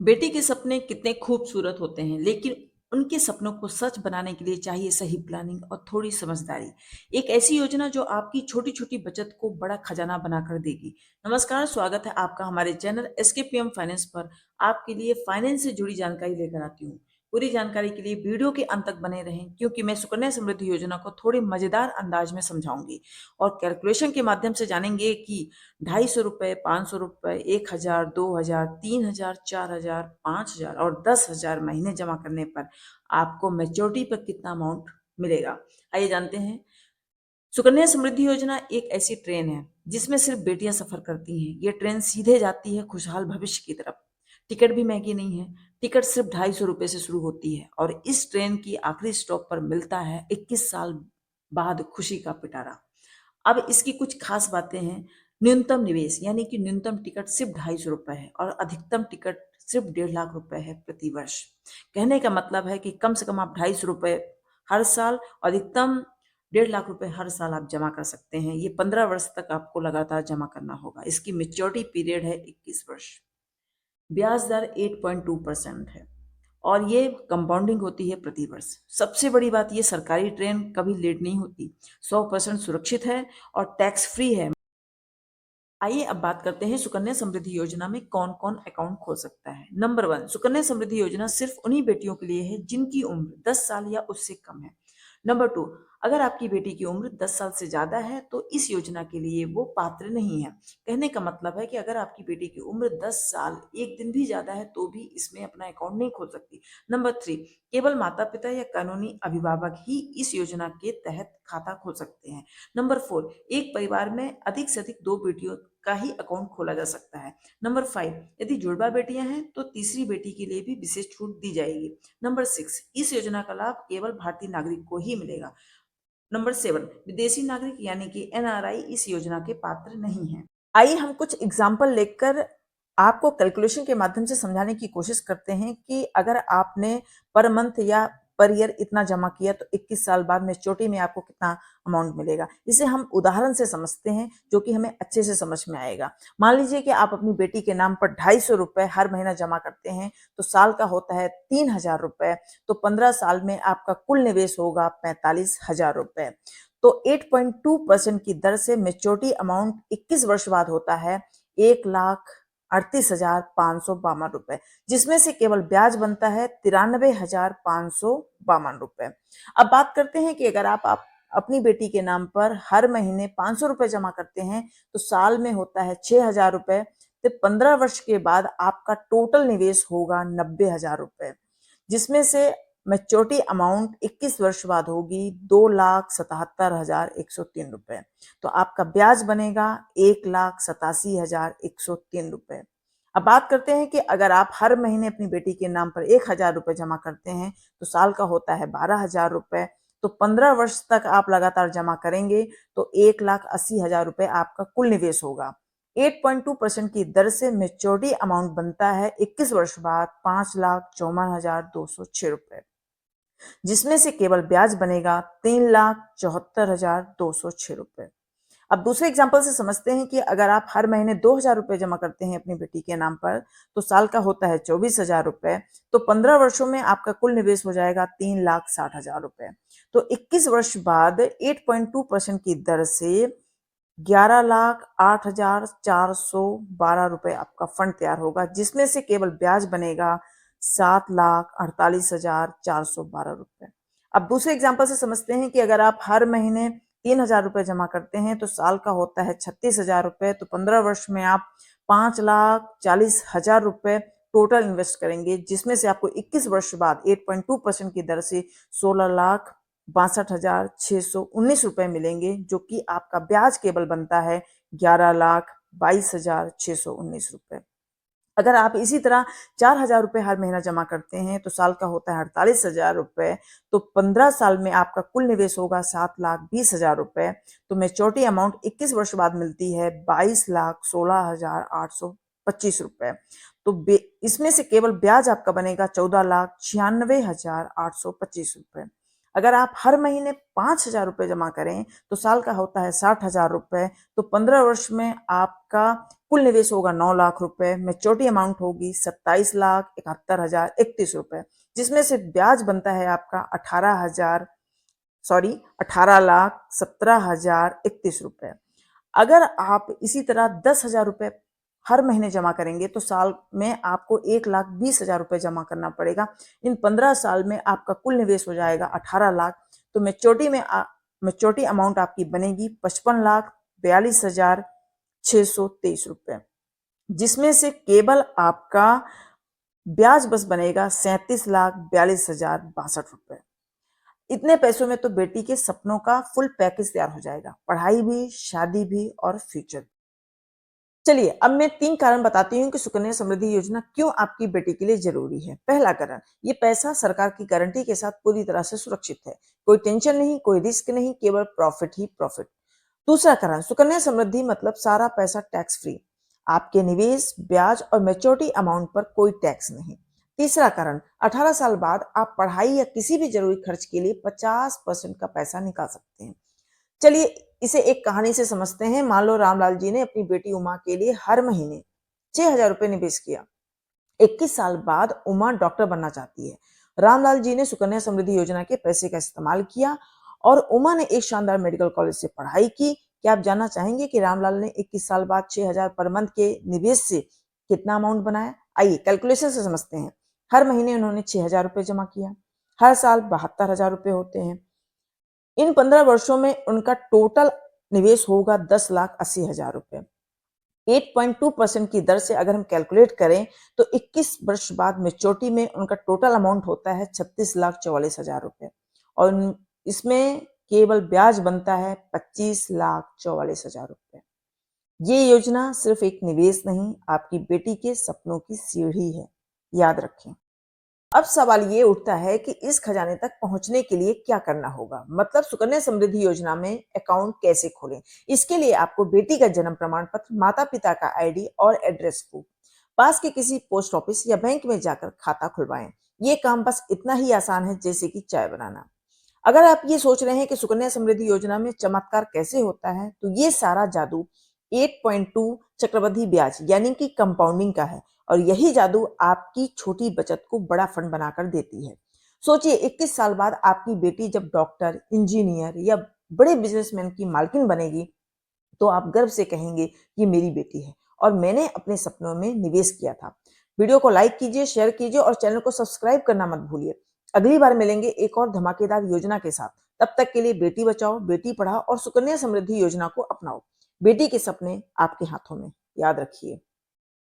बेटी के सपने कितने खूबसूरत होते हैं, लेकिन उनके सपनों को सच बनाने के लिए चाहिए सही प्लानिंग और थोड़ी समझदारी। एक ऐसी योजना जो आपकी छोटी-छोटी बचत को बड़ा खजाना बनाकर देगी। नमस्कार, स्वागत है आपका हमारे चैनल एसकेपीएम फाइनेंस पर। आपके लिए फाइनेंस से जुड़ी जानकारी लेकर आती हूँ। पूरी जानकारी के लिए वीडियो के अंत तक बने रहें, क्योंकि मैं सुकन्या समृद्धि योजना को थोड़े मजेदार अंदाज में समझाऊंगी और कैलकुलेशन के माध्यम से जानेंगे कि ₹250, ₹500, 1000, 2000, 3000, 4000, 5000 और 10,000 महीने जमा करने पर आपको मैच्योरिटी पर कितना अमाउंट मिलेगा। आइए जानते हैं। सुकन्या समृद्धि योजना एक ऐसी ट्रेन है जिसमें सिर्फ बेटियां सफर करती हैं। ये ट्रेन सीधे जाती है खुशहाल भविष्य की तरफ। टिकट भी महंगी नहीं है। टिकट सिर्फ ₹250 से शुरू होती है और इस ट्रेन की आखिरी स्टॉप पर मिलता है 21 साल बाद खुशी का पिटारा। अब इसकी कुछ खास बातें हैं। न्यूनतम निवेश यानी कि न्यूनतम टिकट सिर्फ ₹250 है और अधिकतम टिकट सिर्फ 1.5 लाख है प्रति वर्ष। कहने का मतलब है कि कम से कम आप ₹250 हर साल और अधिकतम 1.5 लाख हर साल आप जमा कर सकते हैं। ये 15 वर्ष तक आपको लगातार जमा करना होगा। इसकी मेच्योरिटी पीरियड है 21 वर्ष। ब्याज दर 8.2% है और ये कंपाउंडिंग होती है प्रति वर्ष। सबसे बड़ी बात, ये सरकारी ट्रेन कभी लेट नहीं होती, 100% सुरक्षित है और टैक्स फ्री है। आइए अब बात करते हैं सुकन्या समृद्धि योजना में कौन कौन अकाउंट खोल सकता है। नंबर 1, सुकन्या समृद्धि योजना सिर्फ उन्हीं बेटियों के लिए है जिनकी उम्र 10 साल या उससे कम है। नंबर 2, अगर आपकी बेटी की उम्र 10 साल से ज्यादा है तो इस योजना के लिए वो पात्र नहीं है। कहने का मतलब है कि अगर आपकी बेटी की उम्र 10 साल एक दिन भी ज्यादा है तो भी इसमें अपना अकाउंट नहीं खोल सकती। नंबर 3, केवल माता पिता या कानूनी अभिभावक ही इस योजना के तहत खाता खोल सकते हैं। नंबर 4, एक परिवार में अधिक से अधिक 2 बेटियों का ही अकाउंट खोला जा सकता है। नंबर 5, यदि जुड़वा बेटियां हैं तो तीसरी बेटी के लिए भी विशेष छूट दी जाएगी। नंबर 6, इस योजना का लाभ केवल भारतीय नागरिक को ही मिलेगा। नंबर 7, विदेशी नागरिक यानी कि एनआरआई इस योजना के पात्र नहीं है। आइए हम कुछ एग्जाम्पल लेकर आपको कैलकुलेशन के माध्यम से समझाने की कोशिश करते हैं कि अगर आपने पर मंथ या पर ईयर इतना जमा किया तो 21 साल बाद मैच्योरिटी में आपको कितना अमाउंट मिलेगा। इसे हम उदाहरण से समझते हैं जो कि हमें अच्छे से समझ में आएगा। मान लीजिए कि आप अपनी बेटी के नाम पर ₹250 हर महीना जमा करते हैं तो साल का होता है ₹3000। तो 15 साल में आपका कुल निवेश होगा ₹45,000। तो 8.2% की दर से मेच्योरिटी अमाउंट 21 वर्ष बाद होता है ₹1,38,552, जिसमें से केवल ब्याज बनता है ₹93,552। अब बात करते हैं कि अगर आप अपनी बेटी के नाम पर हर महीने ₹500 जमा करते हैं तो साल में होता है ₹6,000। तो 15 वर्ष के बाद आपका टोटल निवेश होगा ₹90,000, जिसमें से मैच्योरिटी अमाउंट 21 वर्ष बाद होगी ₹2,77,103। तो आपका ब्याज बनेगा ₹1,87,103। अब बात करते हैं कि अगर आप हर महीने अपनी बेटी के नाम पर ₹1,000 जमा करते हैं तो साल का होता है ₹12,000। तो 15 वर्ष तक आप लगातार जमा करेंगे तो ₹1,80,000 आपका कुल निवेश होगा। 8.2% की दर से मेच्योरिटी अमाउंट बनता है 21 वर्ष बाद ₹5,54,206, जिसमें से केवल ब्याज बनेगा ₹3,74,206। अब दूसरे एग्जाम्पल से समझते हैं कि अगर आप हर महीने ₹2,000 जमा करते हैं अपनी बेटी के नाम पर तो साल का होता है ₹24,000। तो 15 वर्षों में आपका कुल निवेश हो जाएगा ₹3,60,000। तो 21 वर्ष बाद 8.2% की दर से ₹11,08,412 आपका फंड तैयार होगा, जिसमें से केवल ब्याज बनेगा ₹7,48,412। अब दूसरे एग्जाम्पल से समझते हैं कि अगर आप हर महीने ₹3,000 जमा करते हैं तो साल का होता है ₹36,000। तो 15 वर्ष में आप ₹5,40,000 टोटल इन्वेस्ट करेंगे, जिसमें से आपको 21 वर्ष बाद 8.2% की दर से ₹16,62,619 मिलेंगे, जो कि आपका ब्याज केवल बनता है ₹11,22,619। अगर आप इसी तरह ₹4,000 हर महीना जमा करते हैं तो साल का होता है ₹48,000। तो 15 साल में आपका कुल निवेश होगा ₹7,20,000। तो मैच्योरिटी अमाउंट 21 वर्ष बाद मिलती है ₹22,16,825। तो इसमें से केवल ब्याज आपका बनेगा ₹14,96,825। अगर आप हर महीने ₹5,000 जमा करें तो साल का होता है ₹60,000। तो 15 वर्ष में आपका कुल निवेश होगा 9 लाख रुपए, मैच्योरिटी अमाउंट होगी 27,71,031 रुपए, जिसमें से ब्याज बनता है आपका 18,17,31 रुपए। अगर आप इसी तरह 10,000 रुपए हर महीने जमा करेंगे तो साल में आपको 1,20,000 रुपए जमा करना पड़ेगा। इन 15 साल में आपका कुल निवेश हो जाएगा 18 लाख। तो मैच्योरिटी अमाउंट आपकी बनेगी 55,42,623 रुपए, जिसमें से केवल आपका ब्याज बस बनेगा 37,42,062 रुपए। इतने पैसों में तो बेटी के सपनों का फुल पैकेज तैयार हो जाएगा, पढ़ाई भी, शादी भी और फ्यूचर। चलिए अब मैं 3 कारण बताती हूँ कि सुकन्या समृद्धि योजना क्यों आपकी बेटी के लिए जरूरी है। पहला कारण, ये पैसा सरकार की गारंटी के साथ पूरी तरह से सुरक्षित है। कोई टेंशन नहीं, कोई रिस्क नहीं, केवल प्रॉफिट ही प्रॉफिट। दूसरा कारण, सुकन्या समृद्धि मतलब सारा पैसा टैक्स फ्री। आपके निवेश, ब्याज और मैच्योरिटी अमाउंट पर कोई टैक्स नहीं। तीसरा कारण, 18 साल बाद आप पढ़ाई या किसी भी जरूरी खर्च के लिए 50% का पैसा निकाल सकते हैं। चलिए इसे एक कहानी से समझते हैं। मान लो रामलाल जी ने अपनी बेटी उमा के लिए हर महीने 6,000 रुपए निवेश किया। 21 साल बाद उमा डॉक्टर बनना चाहती है। रामलाल जी ने सुकन्या समृद्धि योजना के पैसे का इस्तेमाल किया और उमा ने एक शानदार मेडिकल कॉलेज से पढ़ाई की। क्या आप जानना चाहेंगे कि रामलाल ने 21 साल बाद 6,000 पर मंथ के निवेश से कितना अमाउंट बनाया? आइए कैलकुलेशन से समझते हैं। हर महीने उन्होंने 6,000 रुपए जमा किया, हर साल 72,000 रुपए होते हैं। इन 15 वर्षों में उनका टोटल निवेश होगा 10,80,000 रुपए। 8.2% की दर से अगर हम कैलकुलेट करें तो 21 वर्ष बाद मैच्योरिटी में उनका टोटल अमाउंट होता है 36,44,000 रुपए और इसमें केवल ब्याज बनता है 25,44,000 रुपए। ये योजना सिर्फ एक निवेश नहीं, आपकी बेटी के सपनों की सीढ़ी है, याद रखें। अब सवाल ये उठता है कि इस खजाने तक पहुंचने के लिए क्या करना होगा, मतलब सुकन्या समृद्धि योजना में अकाउंट कैसे खोलें। इसके लिए आपको बेटी का जन्म प्रमाण पत्र, माता पिता का आईडी और एड्रेस प्रूफ, पास के किसी पोस्ट ऑफिस या बैंक में जाकर खाता खुलवाएं। ये काम बस इतना ही आसान है जैसे कि चाय बनाना। अगर आप ये सोच रहे हैं कि सुकन्या समृद्धि योजना में चमत्कार कैसे होता है, तो ये सारा जादू 8.2 चक्रवृद्धि ब्याज यानी कि कंपाउंडिंग का है और यही जादू आपकी छोटी बचत को बड़ा फंड बनाकर देती है। सोचिए 21 साल बाद आपकी बेटी जब डॉक्टर, इंजीनियर या बड़े बिजनेसमैन की मालकिन बनेगी तो आप गर्व से कहेंगे कि मेरी बेटी है और मैंने अपने सपनों में निवेश किया था। वीडियो को लाइक कीजिए, शेयर कीजिए और चैनल को सब्सक्राइब करना मत भूलिए। अगली बार मिलेंगे एक और धमाकेदार योजना के साथ। तब तक के लिए बेटी बचाओ, बेटी पढ़ाओ और सुकन्या समृद्धि योजना को अपनाओ। बेटी के सपने आपके हाथों में, याद रखिए।